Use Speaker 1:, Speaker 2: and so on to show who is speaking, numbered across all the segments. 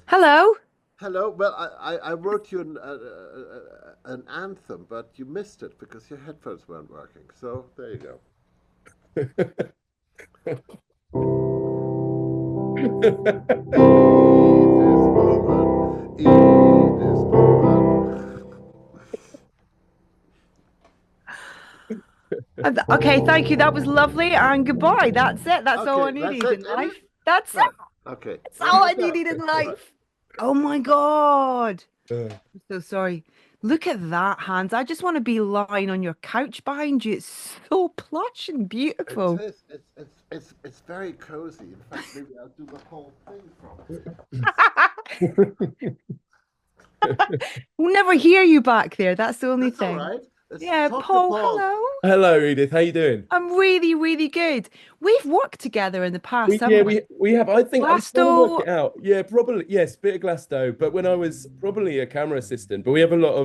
Speaker 1: Hello.
Speaker 2: Hello. Well, I wrote you an anthem, but you missed it because your headphones weren't working. So there you go. Edith Bowman. Edith Bowman.
Speaker 1: Okay, thank you. That was lovely. And goodbye. That's it. That's all I
Speaker 2: Okay, that's
Speaker 1: needed
Speaker 2: it,
Speaker 1: in
Speaker 2: is it?
Speaker 1: life. That's
Speaker 2: Right.
Speaker 1: it.
Speaker 2: Okay.
Speaker 1: That's
Speaker 2: Well,
Speaker 1: all I
Speaker 2: good job.
Speaker 1: needed in
Speaker 2: Right.
Speaker 1: life. Oh my God.
Speaker 3: Uh,
Speaker 1: I'm so sorry. Look at that, Hans. I just want to be lying on your couch behind you. It's so plush and
Speaker 2: It
Speaker 1: beautiful.
Speaker 2: is. It's very cozy. In fact, maybe I'll do the whole thing from it.
Speaker 1: We'll never hear you back there. That's the only
Speaker 2: That's all
Speaker 1: thing.
Speaker 2: right. Let's
Speaker 1: Yeah,
Speaker 2: talk to
Speaker 1: Paul,
Speaker 2: Paul.
Speaker 1: hello.
Speaker 3: Hello, Edith. How you doing?
Speaker 1: I'm really, really good. We've worked together in the past,
Speaker 3: We yeah
Speaker 1: haven't we?
Speaker 3: we have. I think I'm trying to work
Speaker 1: Blasto.
Speaker 3: it out. Yeah, probably yes, bit of Glasto. But when I was probably a camera assistant, but we have a lot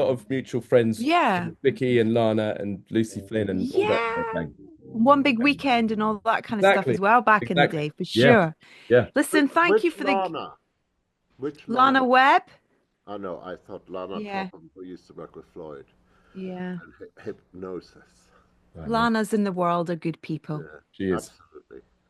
Speaker 3: of mutual friends,
Speaker 1: Yeah.
Speaker 3: Vicky and Lana and Lucy Flynn and all that
Speaker 1: Yeah.
Speaker 3: kind of thing.
Speaker 1: One big weekend and all that kind of stuff
Speaker 3: Exactly,
Speaker 1: as well back in the
Speaker 3: exactly.
Speaker 1: day, for
Speaker 3: Yeah,
Speaker 1: sure.
Speaker 3: yeah.
Speaker 1: Listen, thank you
Speaker 2: Which
Speaker 1: for the
Speaker 2: Lana? Which
Speaker 1: Lana
Speaker 2: Lana?
Speaker 1: Webb.
Speaker 2: Oh no, I thought Lana
Speaker 1: Yeah,
Speaker 2: Topham, who used to work with Floyd,
Speaker 1: yeah.
Speaker 2: and hypnosis.
Speaker 3: I know.
Speaker 1: Lana's in the world are good people.
Speaker 2: Yeah,
Speaker 3: She is.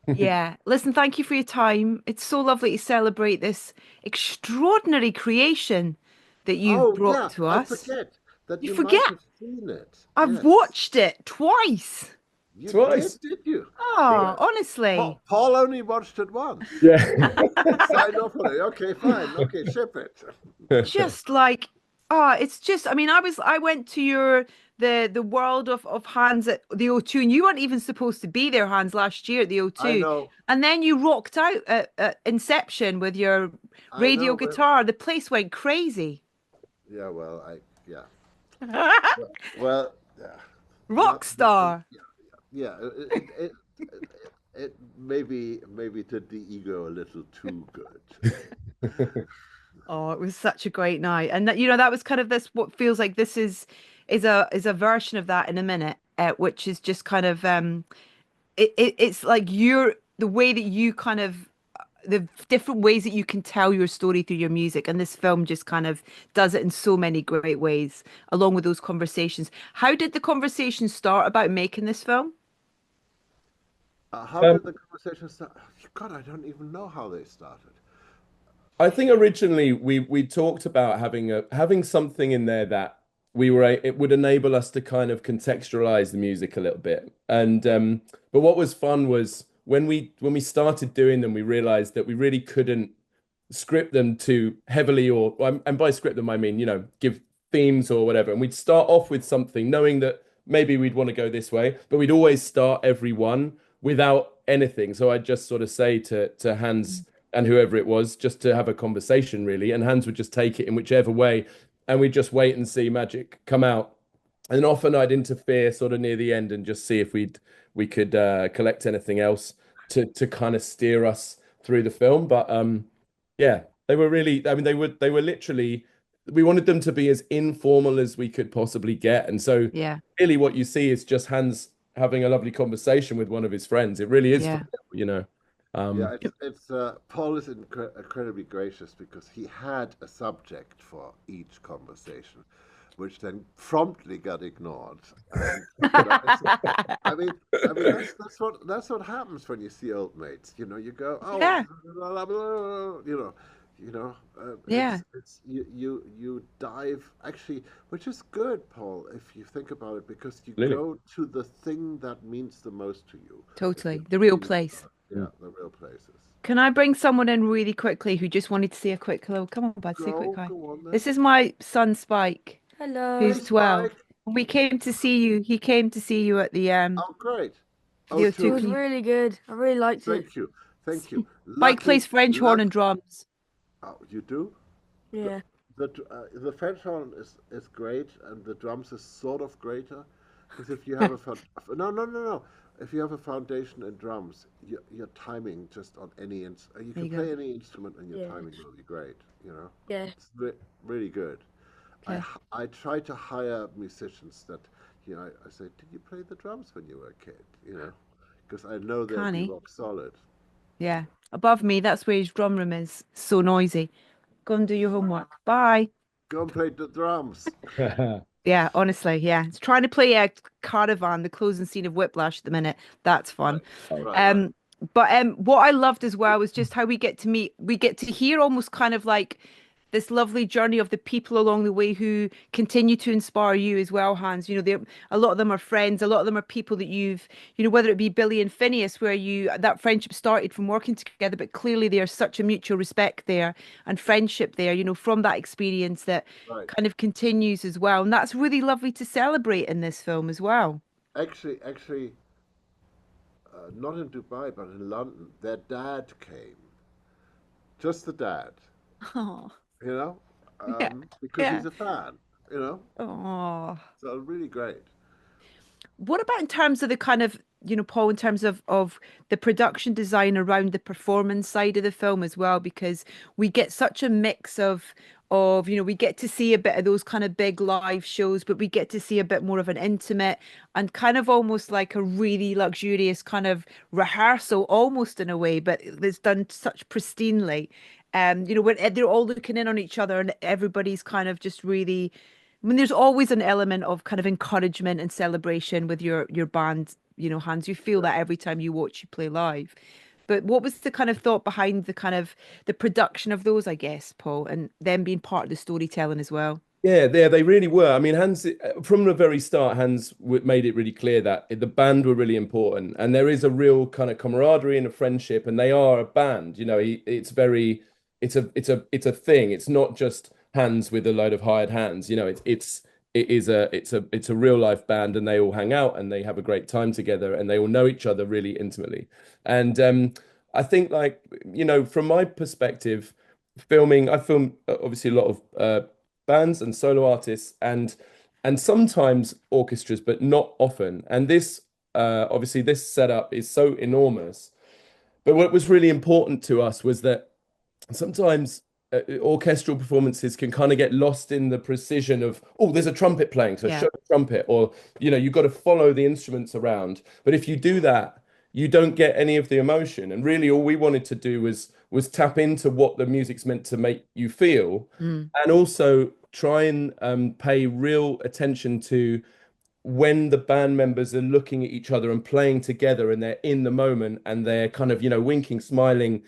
Speaker 2: absolutely.
Speaker 1: Yeah. Listen, thank you for your time. It's so lovely to celebrate this extraordinary creation that you've
Speaker 2: Oh
Speaker 1: brought
Speaker 2: yeah,
Speaker 1: to
Speaker 2: I
Speaker 1: us.
Speaker 2: forget that
Speaker 1: You
Speaker 2: you might
Speaker 1: forget,
Speaker 2: have seen it.
Speaker 1: I've
Speaker 2: Yes,
Speaker 1: watched it twice.
Speaker 2: you
Speaker 3: Twice.
Speaker 2: did you?
Speaker 1: Oh,
Speaker 2: Yeah.
Speaker 1: honestly.
Speaker 2: Paul only watched it once.
Speaker 3: Yeah.
Speaker 2: Signed off on it. Okay, fine. Okay, ship it.
Speaker 1: Just like it's just I went to your the world of Hans at the O2, and you weren't even supposed to be there, Hans, last year at the
Speaker 2: I
Speaker 1: O2,
Speaker 2: know.
Speaker 1: and then you rocked out at Inception with your
Speaker 2: I
Speaker 1: radio
Speaker 2: know. But
Speaker 1: guitar. The place went crazy.
Speaker 2: yeah, well, yeah. Well, yeah.
Speaker 1: Rock star.
Speaker 2: Yeah, yeah. It maybe did the ego a little too good.
Speaker 1: Oh, it was such a great night. And that, that was kind of this what feels like this is a version of that in a minute, which is just kind of it's like you're the way that you kind of the different ways that you can tell your story through your music, and this film just kind of does it in so many great ways along with those conversations. How did the conversation start about making this film?
Speaker 2: How
Speaker 3: Um,
Speaker 2: did the conversation start? God, I don't even know how they started.
Speaker 3: I think originally we talked about having something in there that it would enable us to kind of contextualize the music a little bit. And but what was fun was when we started doing them, we realized that we really couldn't script them too heavily and by script them I mean, give themes or whatever. And we'd start off with something knowing that maybe we'd want to go this way, but we'd always start every one without anything. So I'd just sort of say to Hans and whoever it was, just to have a conversation really, and Hans would just take it in whichever way, and we'd just wait and see magic come out. And often I'd interfere sort of near the end and just see if we could collect anything else to kind of steer us through the film. But yeah, they were really, I mean, they were literally, we wanted them to be as informal as we could possibly get. And so
Speaker 1: Yeah,
Speaker 3: really what you see is just Hans having a lovely conversation with one of his friends. It really is for
Speaker 1: yeah.
Speaker 3: real, you know.
Speaker 2: Yeah,
Speaker 3: Um,
Speaker 2: it's Paul is incredibly gracious because he had a subject for each conversation, which then promptly got ignored. And I mean that's what happens when you see old mates. You go, oh,
Speaker 1: Yeah,
Speaker 2: blah, blah, blah,
Speaker 1: yeah,
Speaker 2: it's you dive actually, which is good, Paul, if you think about it, because you
Speaker 3: Absolutely.
Speaker 2: go to the thing that means the most to you. If
Speaker 1: totally.
Speaker 2: you're
Speaker 1: The real
Speaker 2: reading
Speaker 1: place.
Speaker 2: about, yeah, the real places.
Speaker 1: Can I bring someone in really quickly who just wanted to say a quick hello? Come on, bud, say a quick hi.
Speaker 2: Go on then.
Speaker 1: This is my son Spike,
Speaker 2: Hey,
Speaker 1: who's
Speaker 4: Hello.
Speaker 1: 12.
Speaker 2: Spike.
Speaker 1: We came to see you. He came to see you at
Speaker 2: Oh, great. Oh,
Speaker 1: the
Speaker 4: It
Speaker 1: O2.
Speaker 2: two.
Speaker 4: was
Speaker 1: Can you...
Speaker 4: really good. I really liked it.
Speaker 2: Thank you. Thank you.
Speaker 1: Spike
Speaker 2: Lucky,
Speaker 1: plays French horn and
Speaker 2: luck.
Speaker 1: drums.
Speaker 2: Oh, you do? The
Speaker 4: Yeah.
Speaker 2: the French horn is great, and the drums is sort of greater, because if you have no. If you have a foundation in drums, your timing just on you
Speaker 1: There
Speaker 2: can
Speaker 1: you go.
Speaker 2: play any instrument, and your
Speaker 4: Yeah.
Speaker 2: timing will be great.
Speaker 4: Yeah.
Speaker 2: It's really good.
Speaker 1: Okay.
Speaker 2: I try to hire musicians that, I say, did you play the drums when you were a kid? Because I know they'll
Speaker 1: Can
Speaker 2: be
Speaker 1: he?
Speaker 2: rock solid.
Speaker 1: Yeah. Above me, that's where his drum room is. So noisy. Go and do your homework. Bye.
Speaker 2: Go and play the drums.
Speaker 1: Yeah, honestly, yeah. It's trying to play a Caravan, the closing scene of Whiplash at the minute. That's fun.
Speaker 2: Right, right, right.
Speaker 1: Um, but what I loved as well was just how we get to hear almost kind of like this lovely journey of the people along the way who continue to inspire you as well, Hans. You know, a lot of them are friends, a lot of them are people that you've, you know, whether it be Billy and Phineas, where you that friendship started from working together, but clearly there's such a mutual respect there and friendship there, you know, from that experience that
Speaker 2: Right.
Speaker 1: kind of continues as well. And that's really lovely to celebrate in this film as well.
Speaker 2: Actually, not in Dubai, but in London, their dad came. Just the dad,
Speaker 1: Oh,
Speaker 2: you know,
Speaker 1: yeah,
Speaker 2: because
Speaker 1: yeah.
Speaker 2: he's a fan, you know.
Speaker 1: Oh.
Speaker 2: So really great.
Speaker 1: What about in terms of the kind of, you know, Paul, in terms of the production design around the performance side of the film as well, because we get such a mix of, you know, we get to see a bit of those kind of big live shows, but we get to see a bit more of an intimate and kind of almost like a really luxurious kind of rehearsal, almost in a way, but it's done such pristinely. You know, when they're all looking in on each other and everybody's kind of just really I mean, there's always an element of kind of encouragement and celebration with your band, you know, Hans. You feel
Speaker 2: Yeah.
Speaker 1: that every time you watch you play live. But what was the kind of thought behind the kind of the production of those, I guess, Paul, and them being part of the storytelling as well?
Speaker 3: Yeah, they really were. I mean, Hans, from the very start, made it really clear that the band were really important, and there is a real kind of camaraderie and a friendship, and they are a band. You know, it's a thing. It's not just Hans with a load of hired hands. You know, it's a real life band, and they all hang out and they have a great time together, and they all know each other really intimately. And I think, like, you know, from my perspective, I film obviously a lot of bands and solo artists and sometimes orchestras, but not often. And this obviously this setup is so enormous. But what was really important to us was that sometimes orchestral performances can kind of get lost in the precision of, oh, there's a trumpet playing, so
Speaker 1: Yeah.
Speaker 3: show the trumpet, or you know, you've got to follow the instruments around. But if you do that, you don't get any of the emotion. And really, all we wanted to do was tap into what the music's meant to make you feel,
Speaker 1: Mm.
Speaker 3: and also try and pay real attention to when the band members are looking at each other and playing together and they're in the moment and they're kind of, you know, winking, smiling,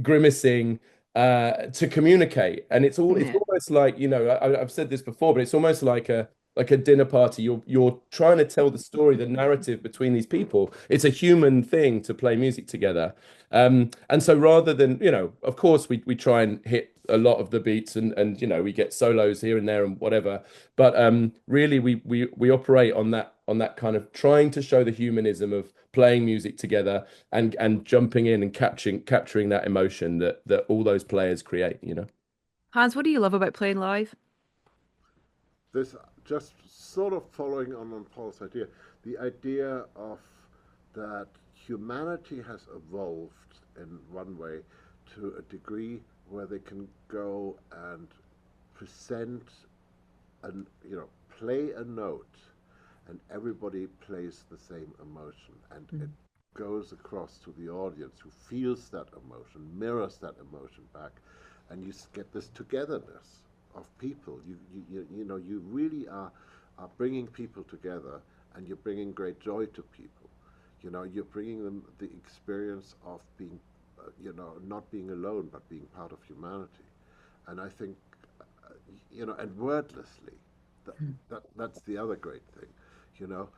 Speaker 3: grimacing to communicate. And it's
Speaker 1: Yeah.
Speaker 3: almost like, you know, I've said this before, but it's almost like a dinner party. You're trying to tell the story, the narrative between these people. It's a human thing to play music together. And so rather than, you know, of course we try and hit a lot of the beats and you know, we get solos here and there and whatever. But really we operate on that kind of trying to show the humanism of playing music together and jumping in and capturing that emotion that all those players create, you know.
Speaker 1: Hans, what do you love about playing live?
Speaker 2: This just sort of following on Paul's idea, the idea of that humanity has evolved in one way to a degree where they can go and present and play a note and everybody plays the same emotion and it
Speaker 1: Mm.
Speaker 2: goes across to the audience who feels that emotion, mirrors that emotion back, and you get this togetherness of people. You really are bringing people together, and you're bringing great joy to people. You're bringing them the experience of being, not being alone, but being part of humanity. And I think, and wordlessly, that's the other great thing. You know,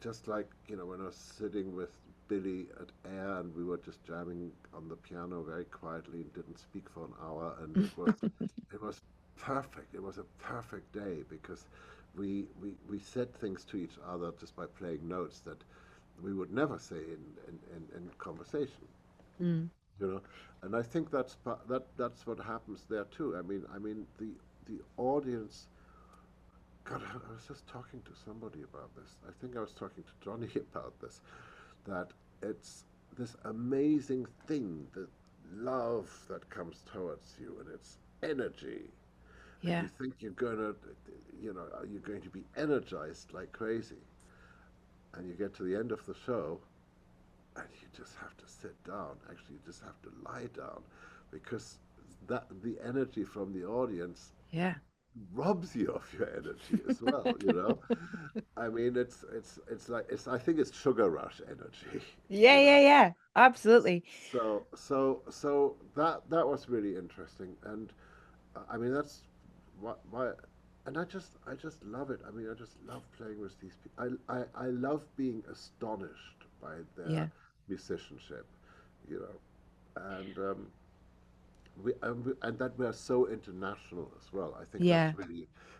Speaker 2: just like when I was sitting with Billy at Air and we were just jamming on the piano very quietly and didn't speak for an hour, and it was perfect. It was a perfect day because we said things to each other just by playing notes that we would never say in conversation.
Speaker 1: Mm.
Speaker 2: You know, and I think that's what happens there too. I mean the audience. God, I was just talking to somebody about this. I think I was talking to Johnny about this. That it's this amazing thing, the love that comes towards you, and it's energy, and
Speaker 1: Yeah.
Speaker 2: you think you're going to be energized like crazy, and you get to the end of the show, and you just have to sit down. Actually, you just have to lie down, because that the energy from the audience
Speaker 1: Yeah.
Speaker 2: robs you of your energy as well. I mean, it's like it's. I think it's sugar rush energy.
Speaker 1: Yeah,
Speaker 2: You
Speaker 1: yeah,
Speaker 2: know.
Speaker 1: yeah. Absolutely.
Speaker 2: So that was really interesting, and I mean that's why, and I just love it. I mean, I just love playing with these people. I love being astonished by their
Speaker 1: Yeah.
Speaker 2: musicianship, you know, and and that we're so international as well. I think
Speaker 1: Yeah.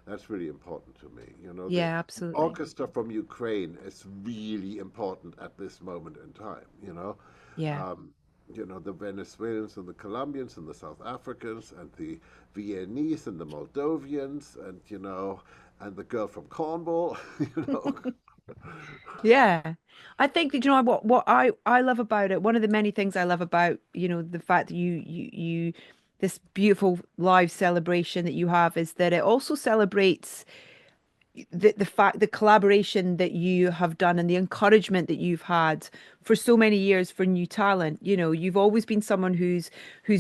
Speaker 2: that's really important to me. The
Speaker 1: Yeah, absolutely.
Speaker 2: orchestra from Ukraine is really important at this moment in time.
Speaker 1: Yeah.
Speaker 2: Um, the Venezuelans and the Colombians and the South Africans and the Viennese and the Moldovians and the girl from Cornwall. you know.
Speaker 1: Yeah. I think that, what I love about it, one of the many things I love about, the fact that you this beautiful live celebration that you have is that it also celebrates the collaboration that you have done and the encouragement that you've had for so many years for new talent. You've always been someone who's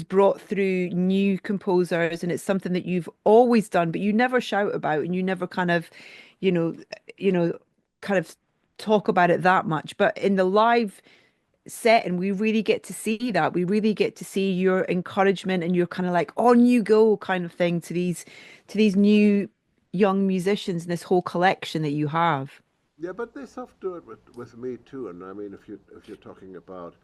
Speaker 1: brought through new composers, and it's something that you've always done, but you never shout about, and you never kind of, you know, you know, kind of talk about it that much. But in the live setting, we really get to see that. We really get to see your encouragement and your kind of like on you go kind of thing to these new young musicians and this whole collection that you have.
Speaker 2: Yeah, but they soft do it with me too. And I mean, if you're talking about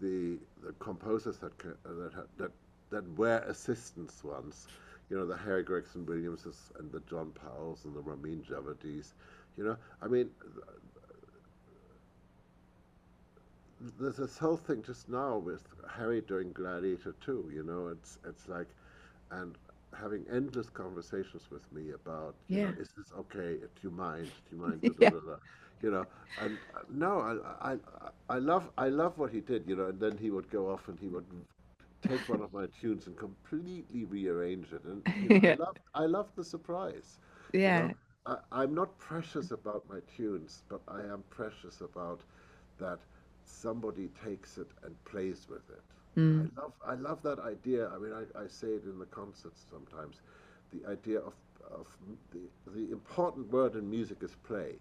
Speaker 2: the composers that were assistants once, the Harry Gregson Williamses and the John Powells and the Ramin Javadis, I mean, there's this whole thing just now with Harry doing Gladiator too. It's like, and having endless conversations with me about,
Speaker 1: Yeah.
Speaker 2: is this okay? Do you mind? Da,
Speaker 1: Yeah.
Speaker 2: da, da, da. You know, and no, I love what he did. And then he would go off and he would take one of my tunes and completely rearrange it. And
Speaker 1: Yeah.
Speaker 2: I love the surprise. You know,
Speaker 1: Yeah.
Speaker 2: I'm not precious about my tunes, but I am precious about that somebody takes it and plays with it.
Speaker 1: Mm.
Speaker 2: I love that idea. I mean, I say it in the concerts sometimes. The idea of the important word in music is play.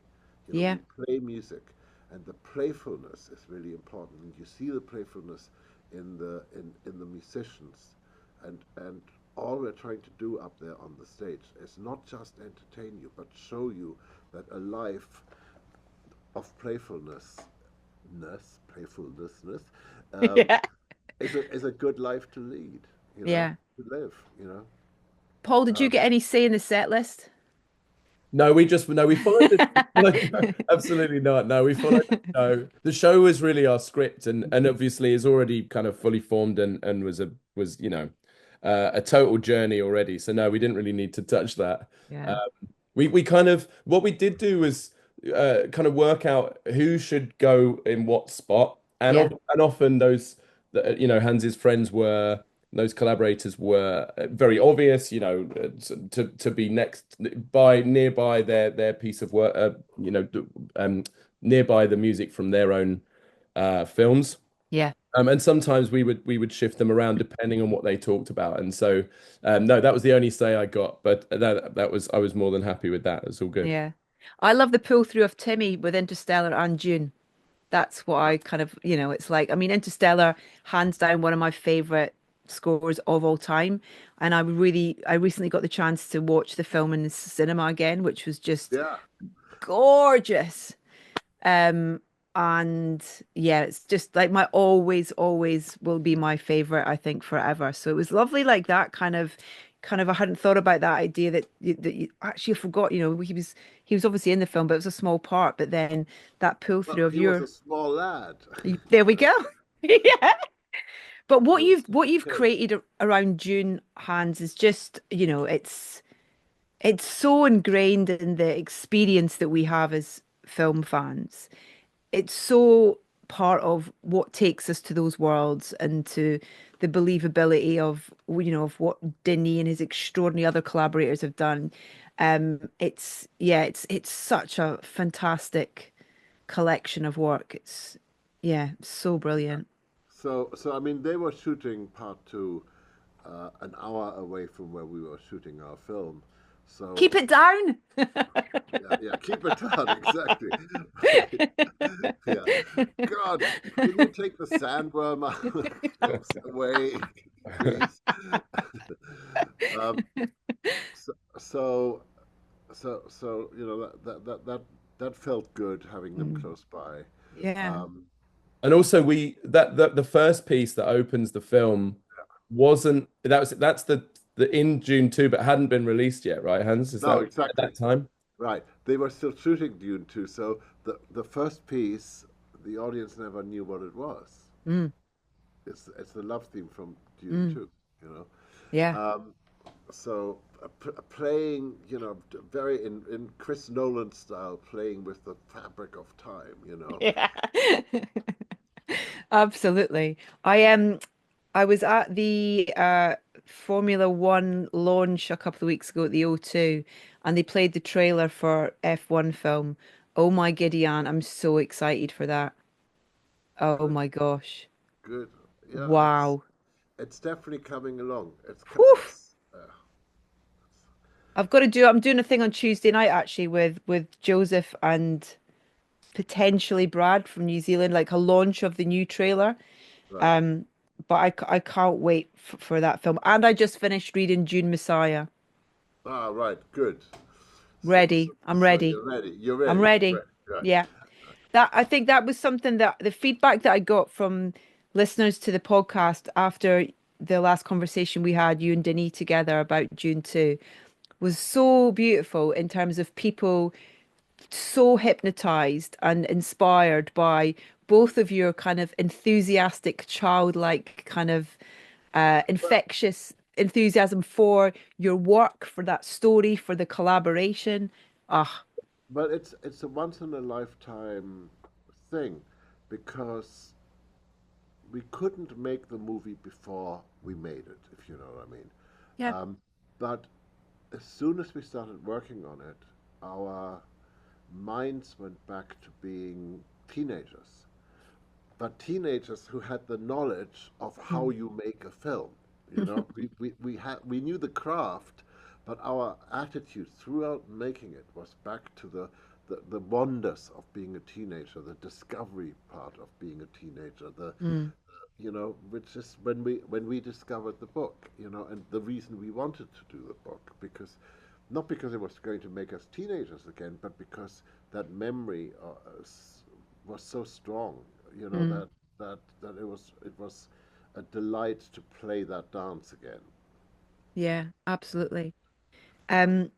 Speaker 2: We
Speaker 1: Yeah.
Speaker 2: play music, and the playfulness is really important. And you see the playfulness in the musicians, and all we're trying to do up there on the stage is not just entertain you, but show you that a life of playfulness, um,
Speaker 1: Yeah.
Speaker 2: is a good life to lead,
Speaker 1: Yeah.
Speaker 2: to live, you know.
Speaker 1: Paul, did you
Speaker 2: Um,
Speaker 1: get any say in the set list?
Speaker 3: No, we followed absolutely not. No, we followed the show. The show was really our script, and obviously is already kind of fully formed and was a total journey already. So no, we didn't really need to touch that. Um,
Speaker 1: Yeah.
Speaker 3: we kind of what we did do was kind of work out who should go in what spot,
Speaker 1: Yeah.
Speaker 3: and often those that Hans's friends were those collaborators were very obvious, to be next by nearby their piece of work, um, nearby the music from their own films.
Speaker 1: Yeah.
Speaker 3: And sometimes we would shift them around depending on what they talked about. And so, no, that was the only say I got, but that was I was more than happy with that. It's all good.
Speaker 1: Yeah. I love the pull through of Timmy with Interstellar and Dune. That's what
Speaker 2: yeah,
Speaker 1: I kind of, it's like, I mean, Interstellar, hands down, one of my favorite scores of all time. And I recently got the chance to watch the film in the cinema again, which was just
Speaker 2: yeah.
Speaker 1: gorgeous. Um, and yeah, it's just like my always will be my favorite, I think, forever. So it was lovely, like that I hadn't thought about that idea that you actually forgot, he was obviously in the film, but it was a small part. But then that pull
Speaker 2: Well,
Speaker 1: through of
Speaker 2: he was a
Speaker 1: your,
Speaker 2: small lad.
Speaker 1: there we go. Yeah. But
Speaker 2: He
Speaker 1: what
Speaker 2: was
Speaker 1: you've what you've
Speaker 2: a kid.
Speaker 1: created around June Hands is just, it's so ingrained in the experience that we have as film fans. It's so part of what takes us to those worlds and to the believability of what Denis and his extraordinary other collaborators have done. It's such a fantastic collection of work. It's Yeah, so brilliant.
Speaker 2: So I mean, they were shooting part two an hour away from where we were shooting our film.
Speaker 1: Keep
Speaker 2: So
Speaker 1: it down.
Speaker 2: yeah, yeah, keep it down, exactly. Right. Yeah. God, can you take the sandworm away, please? um, so, so, so, that felt good having them
Speaker 1: Mm,
Speaker 2: close by.
Speaker 1: yeah.
Speaker 2: Um,
Speaker 3: And also the first piece that opens the film wasn't that's the in June 2, but hadn't been released yet, right, Hans? Is
Speaker 2: no,
Speaker 3: that at
Speaker 2: exactly.
Speaker 3: that time?
Speaker 2: Right. They were still shooting Dune 2, so the first piece, the audience never knew what it was.
Speaker 1: Mm,
Speaker 2: It's the love theme from Dune
Speaker 1: mm,
Speaker 2: 2, you know.
Speaker 1: yeah.
Speaker 2: Um, so playing, very in Chris Nolan style, playing with the fabric of time, you know.
Speaker 1: Yeah. Absolutely. I was at the Formula One launch a couple of weeks ago at the O2, and they played the trailer for F1 film. Oh my Gideon, I'm so excited for that. Oh
Speaker 2: Good,
Speaker 1: my gosh.
Speaker 2: good. Yeah,
Speaker 1: Wow.
Speaker 2: it's definitely coming along.
Speaker 1: Whew.
Speaker 2: It's
Speaker 1: I'm doing a thing on Tuesday night actually with Joseph and potentially Brad from New Zealand, like a launch of the new trailer.
Speaker 2: right.
Speaker 1: Um, but I can't wait for that film. And I just finished reading June Messiah.
Speaker 2: Ah, right. Good. So, so,
Speaker 1: Ready. I'm
Speaker 2: so
Speaker 1: ready.
Speaker 2: you're ready. You're
Speaker 1: I'm
Speaker 2: ready.
Speaker 1: ready.
Speaker 2: Right. Right.
Speaker 1: Yeah. That I think that was something that the feedback that I got from listeners to the podcast after the last conversation we had, you and Denis together about June 2, was so beautiful in terms of people so hypnotized and inspired by both of your kind of enthusiastic, childlike, kind of infectious enthusiasm for your work, for that story, for the collaboration. Ah,
Speaker 2: But it's a once in a lifetime thing because we couldn't make the movie before we made it, if you know what I mean.
Speaker 1: yeah.
Speaker 2: But as soon as we started working on it, our minds went back to being teenagers, but teenagers who had the knowledge of how
Speaker 1: Mm.
Speaker 2: you make a film. We knew the craft, but our attitude throughout making it was back to the wonders of being a teenager, the discovery part of being a teenager,
Speaker 1: Mm.
Speaker 2: which is when we discovered the book, and the reason we wanted to do the book, because not because it was going to make us teenagers again, but because that memory was so strong,
Speaker 1: Mm.
Speaker 2: that it was a delight to play that dance again.
Speaker 1: Yeah, absolutely. Um,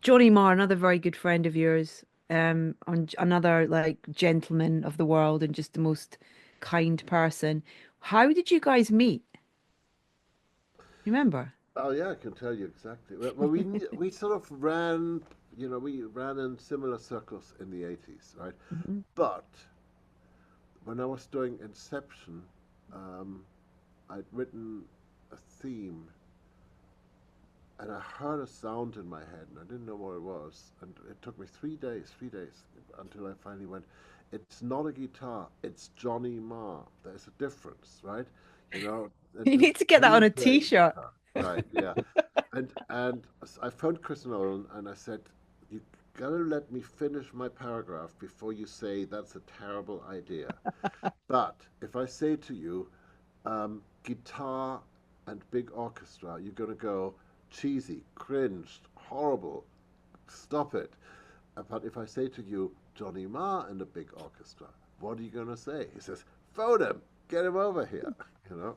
Speaker 1: Johnny Marr, another very good friend of yours, another like gentleman of the world and just the most kind person. How did you guys meet? You remember?
Speaker 2: Oh yeah, I can tell you exactly. Well, we sort of we ran in similar circles in the 80s, right?
Speaker 1: Mhm.
Speaker 2: But when I was doing Inception, um, I'd written a theme and I heard a sound in my head and I didn't know what it was. And it took me 3 days until I finally went, it's not a guitar, it's Johnny Marr. There's a difference, right?
Speaker 1: You
Speaker 2: This
Speaker 1: need to get that on
Speaker 2: he
Speaker 1: a
Speaker 2: playing
Speaker 1: t-shirt.
Speaker 2: guitar. Right, yeah. And I phoned Chris Nolan and I said, you gotta let me finish my paragraph before you say that's a terrible idea. But if I say to you, guitar and big orchestra, you're going to go cheesy, cringed, horrible, stop it. But if I say to you, Johnny Marr and a big orchestra, what are you going to say? He says, phone him, get him over here, you know.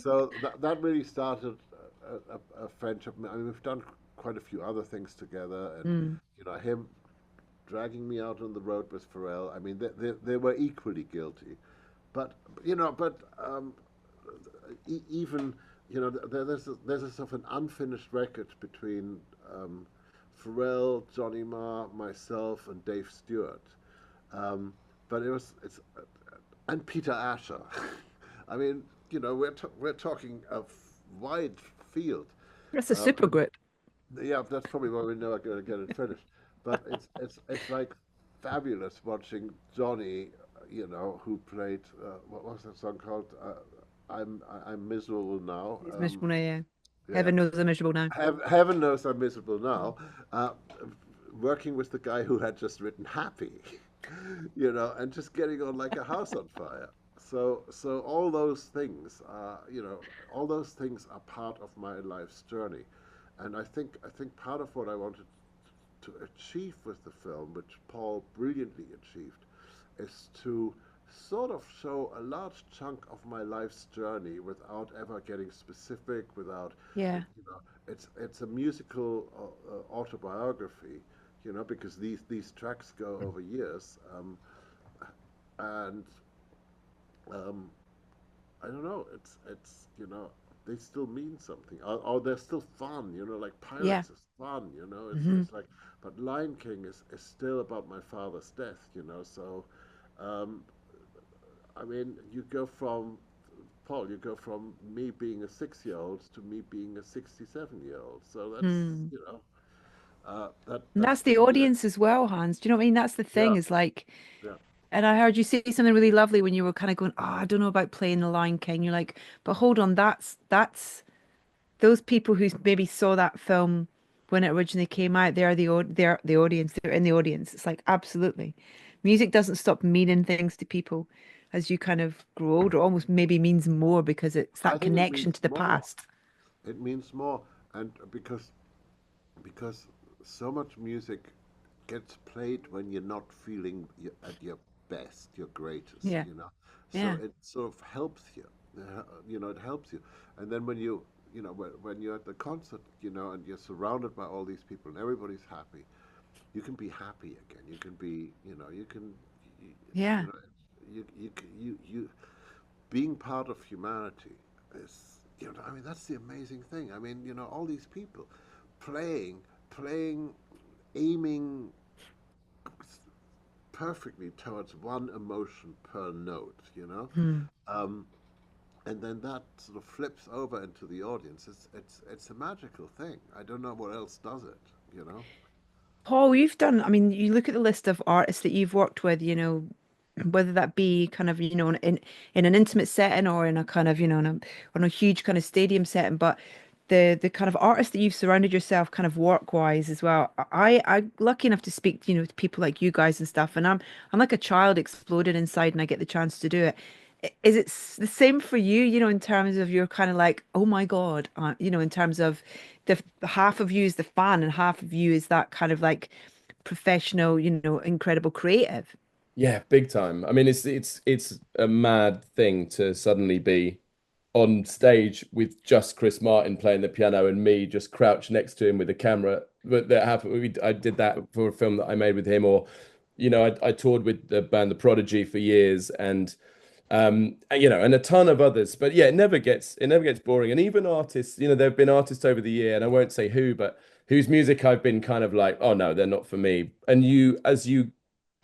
Speaker 2: So that really started a friendship. I mean, we've done quite a few other things together, and
Speaker 1: Mm.
Speaker 2: him dragging me out on the road with Pharrell. I mean, they were equally guilty. But even there's a sort of an unfinished record between Pharrell, Johnny Marr, myself, and Dave Stewart. Um, but it's and Peter Asher. I mean, we're talking a wide field.
Speaker 1: That's a super
Speaker 2: And
Speaker 1: group.
Speaker 2: yeah, that's probably why we're never going to get it finished. But it's like fabulous watching Johnny, who played what was that song called? I'm miserable now.
Speaker 1: It's miserable now, yeah.
Speaker 2: Yeah,
Speaker 1: Heaven knows I'm miserable now.
Speaker 2: Heaven knows I'm miserable now. Uh, Working with the guy who had just written Happy, and just getting on like a house on fire. So all those things, all those things are part of my life's journey, and I think part of what I wanted to achieve with the film, which Paul brilliantly achieved, is to sort of show a large chunk of my life's journey without ever getting specific, without,
Speaker 1: Yeah.
Speaker 2: it's a musical autobiography, because these tracks go over years, and um, I don't know, they still mean something, or they're still fun, like
Speaker 1: Yeah.
Speaker 2: Pirates is fun,
Speaker 1: Hmm.
Speaker 2: it's like, but Lion King is still about my father's death, so. Um, I mean, you go from me being a 6-year-old to me being a 67-year-old. So that's,
Speaker 1: Mm. And
Speaker 2: that's
Speaker 1: that's the
Speaker 2: brilliant.
Speaker 1: audience as well, Hans. Do you know what I mean? That's the thing,
Speaker 2: Yeah,
Speaker 1: is like,
Speaker 2: yeah.
Speaker 1: and I heard you say something really lovely when you were kind of going, oh, I don't know about playing the Lion King. You're like, but hold on, that's those people who maybe saw that film when it originally came out, they're the audience, they're in the audience. It's like absolutely. Music doesn't stop meaning things to people as you kind of grow older, almost maybe means more because it's
Speaker 2: I
Speaker 1: that
Speaker 2: think it
Speaker 1: connection
Speaker 2: means
Speaker 1: to the
Speaker 2: more.
Speaker 1: past.
Speaker 2: It means more, and because so much music gets played when you're not feeling at your best, your greatest,
Speaker 1: Yeah.
Speaker 2: So
Speaker 1: Yeah.
Speaker 2: it sort of helps you. It helps you. And then when you're at the concert, and you're surrounded by all these people and everybody's happy, you can be happy again. You can be, you can, you, you
Speaker 1: Yeah.
Speaker 2: know, you being part of humanity is, I mean, that's the amazing thing. I mean, all these people playing, playing, aiming perfectly towards one emotion per note,
Speaker 1: Hmm.
Speaker 2: um, and then that sort of flips over into the audience. It's a magical thing. I don't know what else does it, you know.
Speaker 1: Paul, you've done, I mean, you look at the list of artists that you've worked with, whether that be kind of, in an intimate setting or in a kind of, on a huge kind of stadium setting, but the kind of artists that you've surrounded yourself kind of work wise as well. I'm lucky enough to speak, to people like you guys and stuff, and I'm like a child exploded inside and I get the chance to do it. Is it the same for you, in terms of you're kind of like, oh my God, in terms of the half of you is the fan and half of you is that kind of like professional, incredible creative.
Speaker 3: Yeah, big time. I mean, it's a mad thing to suddenly be on stage with just Chris Martin playing the piano and me just crouched next to him with a camera. But that happened. I did that for a film that I made with him, or I toured with the band The Prodigy for years, and a ton of others. But yeah, it never gets boring. And even artists, there have been artists over the year, and I won't say who, but whose music I've been kind of like, oh no, they're not for me. And as you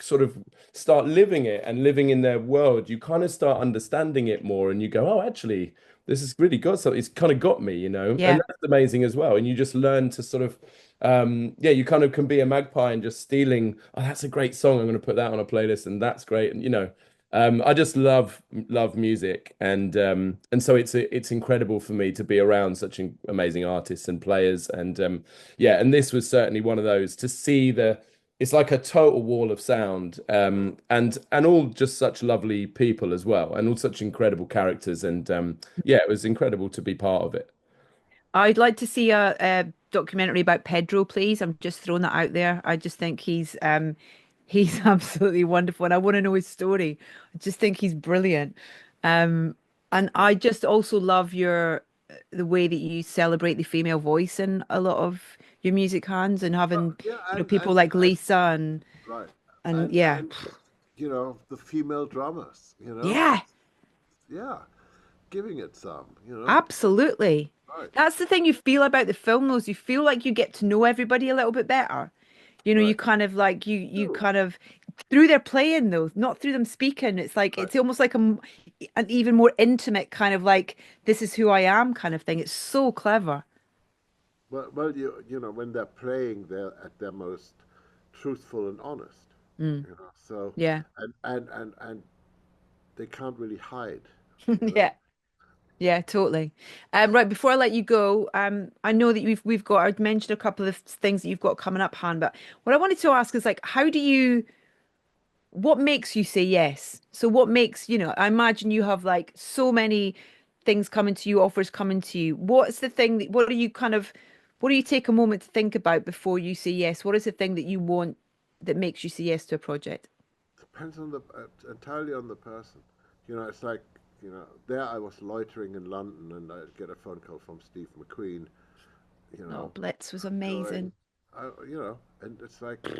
Speaker 3: sort of start living it and living in their world, you kind of start understanding it more, and you go, oh, actually, this has really got something. It's kind of got me, and
Speaker 1: Yeah.
Speaker 3: that's amazing as well. And you just learn to sort of, yeah, you kind of can be a magpie and just stealing. Oh, that's a great song. I'm going to put that on a playlist, and that's great. And I just love music, and so it's incredible for me to be around such amazing artists and players, and yeah, and this was certainly one of those to see it's like a total wall of sound, and all just such lovely people as well, and all such incredible characters, and yeah, it was incredible to be part of it.
Speaker 1: I'd like to see a documentary about Pedro, please. I'm just throwing that out there. I just think he's absolutely wonderful, and I want to know his story. I just think he's brilliant. Um, and I just also love the way that you celebrate the female voice in a lot of your music, Hans, and
Speaker 2: Well,
Speaker 1: having,
Speaker 2: yeah,
Speaker 1: people like Lisa
Speaker 2: right,
Speaker 1: and yeah.
Speaker 2: and the female drummers,
Speaker 1: Yeah.
Speaker 2: yeah, giving it some,
Speaker 1: Absolutely.
Speaker 2: right,
Speaker 1: That's the thing you feel about the film, though, is you feel like you get to know everybody a little bit better. You
Speaker 2: right.
Speaker 1: kind of like you
Speaker 2: Do
Speaker 1: kind of through their playing though, not through them speaking. It's like
Speaker 2: right.
Speaker 1: it's almost like an even more intimate kind of like this is who I am kind of thing. It's so clever.
Speaker 2: Well, when they're playing, they're at their most truthful and honest.
Speaker 1: Mm,
Speaker 2: So,
Speaker 1: yeah.
Speaker 2: and they can't really hide, you know.
Speaker 1: Yeah. Yeah, totally. Right, before I let you go, I know that we've got I've mentioned a couple of things that you've got coming up, Han, but what I wanted to ask is like, what makes you say yes? So what makes, I imagine you have like so many things coming to you, offers coming to you. What's the thing that, what do you take a moment to think about before you say yes? What is the thing that you want that makes you say yes to a project?
Speaker 2: Depends on the entirely on the person. You know, it's like, there I was loitering in London and I get a phone call from Steve McQueen, you
Speaker 1: Oh,
Speaker 2: know,
Speaker 1: Blitz was
Speaker 2: going,
Speaker 1: amazing.
Speaker 2: and it's like, do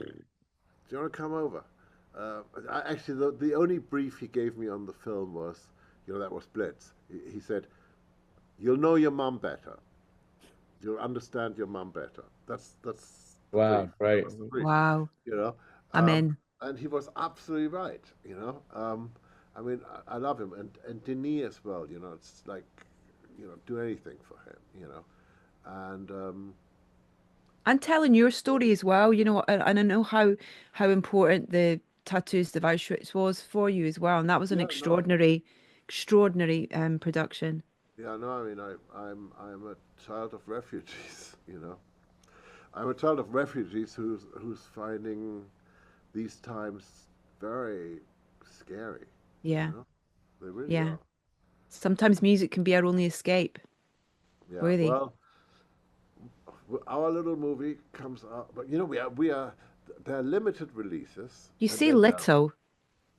Speaker 2: you want to come over? Actually, the only brief he gave me on the film was, that was Blitz. He said, "You'll know your mum better. You'll understand your mum better." That's the brief.
Speaker 3: Wow,
Speaker 2: That
Speaker 3: great.
Speaker 2: was the brief.
Speaker 1: Wow.
Speaker 2: You know,
Speaker 1: I'm
Speaker 2: um,
Speaker 1: in.
Speaker 2: and he was absolutely right. I mean, I love him, and Denis as well. It's like, do anything for him. And
Speaker 1: And telling your story as well, and I know how important the Tattoos of Auschwitz was for you as well, and that was an
Speaker 2: yeah, no,
Speaker 1: extraordinary production.
Speaker 2: yeah, no. I mean, I'm a child of refugees. I'm a child of refugees who's finding these times very scary. You
Speaker 1: Yeah,
Speaker 2: know, they really
Speaker 1: yeah.
Speaker 2: are.
Speaker 1: Sometimes music can be our only escape,
Speaker 2: Yeah.
Speaker 1: really.
Speaker 2: Well, our little movie comes out, but we are there are limited releases,
Speaker 1: You
Speaker 2: and
Speaker 1: say
Speaker 2: then there
Speaker 1: little.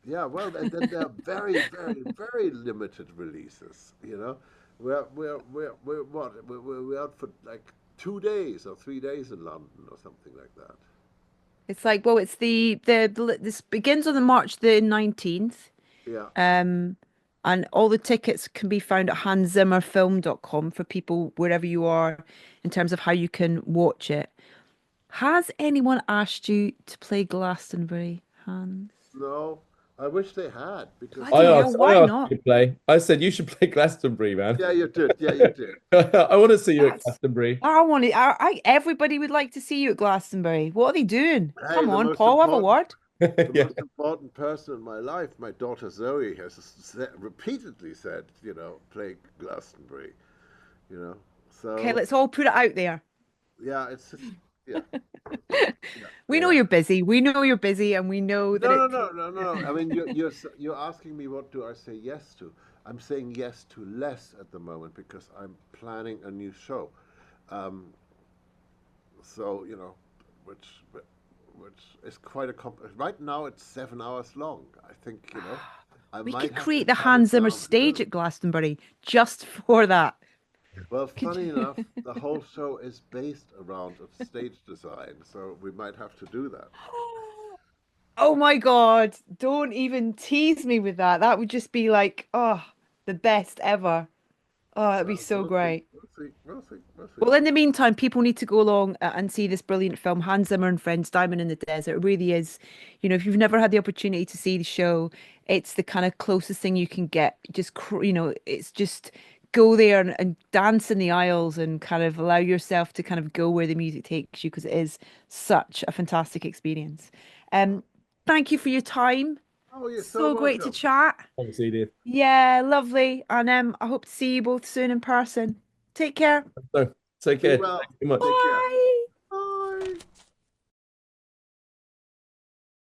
Speaker 2: yeah, well, and then there are very, very, very limited releases. We're what we're out for like 2 days or 3 days in London or something like that.
Speaker 1: It's like, well, it's this begins on the March the 19th.
Speaker 2: Yeah.
Speaker 1: Um, and all the tickets can be found at hanszimmerfilm.com for people wherever you are in terms of how you can watch it. Has anyone asked you to play Glastonbury, Hans?
Speaker 2: No, I wish they had because
Speaker 3: I
Speaker 1: Bloody hell,
Speaker 3: asked, I
Speaker 1: why
Speaker 3: asked
Speaker 1: not?
Speaker 3: you to play. I said you should play Glastonbury, man.
Speaker 2: yeah, you did. Yeah, you did.
Speaker 3: I want to see you at
Speaker 1: That's
Speaker 3: Glastonbury.
Speaker 1: I want to. Everybody would like to see you at Glastonbury. What are they doing?
Speaker 2: Hey,
Speaker 1: Come on, Paul, have a word.
Speaker 2: the
Speaker 3: Yeah.
Speaker 2: most important person in my life, my daughter Zoe, has repeatedly said, play Glastonbury. You know,
Speaker 1: Okay,
Speaker 2: so
Speaker 1: let's all put it out there.
Speaker 2: yeah, it's just yeah, yeah,
Speaker 1: We know
Speaker 2: yeah.
Speaker 1: you're busy. We know you're busy, and we know that
Speaker 2: No, no,
Speaker 1: it.
Speaker 2: no, no, no. I mean, you're asking me what do I say yes to? I'm saying yes to less at the moment because I'm planning a new show. Um, so which which is quite a right now it's 7 hours long. I think I
Speaker 1: We
Speaker 2: might
Speaker 1: could
Speaker 2: have to
Speaker 1: create the
Speaker 2: cut it
Speaker 1: Hans Zimmer
Speaker 2: down a
Speaker 1: stage
Speaker 2: little.
Speaker 1: at Glastonbury just for that.
Speaker 2: Well,
Speaker 1: Could
Speaker 2: funny
Speaker 1: you?
Speaker 2: enough, the whole show is based around a stage design, so we might have to do that.
Speaker 1: Oh my God, don't even tease me with that. That would just be like, oh, the best ever. Oh, that'd be
Speaker 2: Well,
Speaker 1: so
Speaker 2: we'll see,
Speaker 1: great.
Speaker 2: we'll see, we'll see, we'll see.
Speaker 1: Well, in the meantime, people need to go along and see this brilliant film, Hans Zimmer and Friends, Diamond in the Desert. It really is. If you've never had the opportunity to see the show, it's the kind of closest thing you can get. Just, it's just go there and dance in the aisles and kind of allow yourself to kind of go where the music takes you because it is such a fantastic experience. Um, Thank you for your time.
Speaker 2: Oh, you're so
Speaker 1: So great to
Speaker 2: welcome.
Speaker 1: chat.
Speaker 3: Thanks, Edith.
Speaker 1: Yeah, lovely. And I hope to see you both soon in person. Take care.
Speaker 3: So, take
Speaker 2: Be
Speaker 3: care.
Speaker 2: well.
Speaker 3: Thanks so much.
Speaker 2: Take care.
Speaker 1: Bye.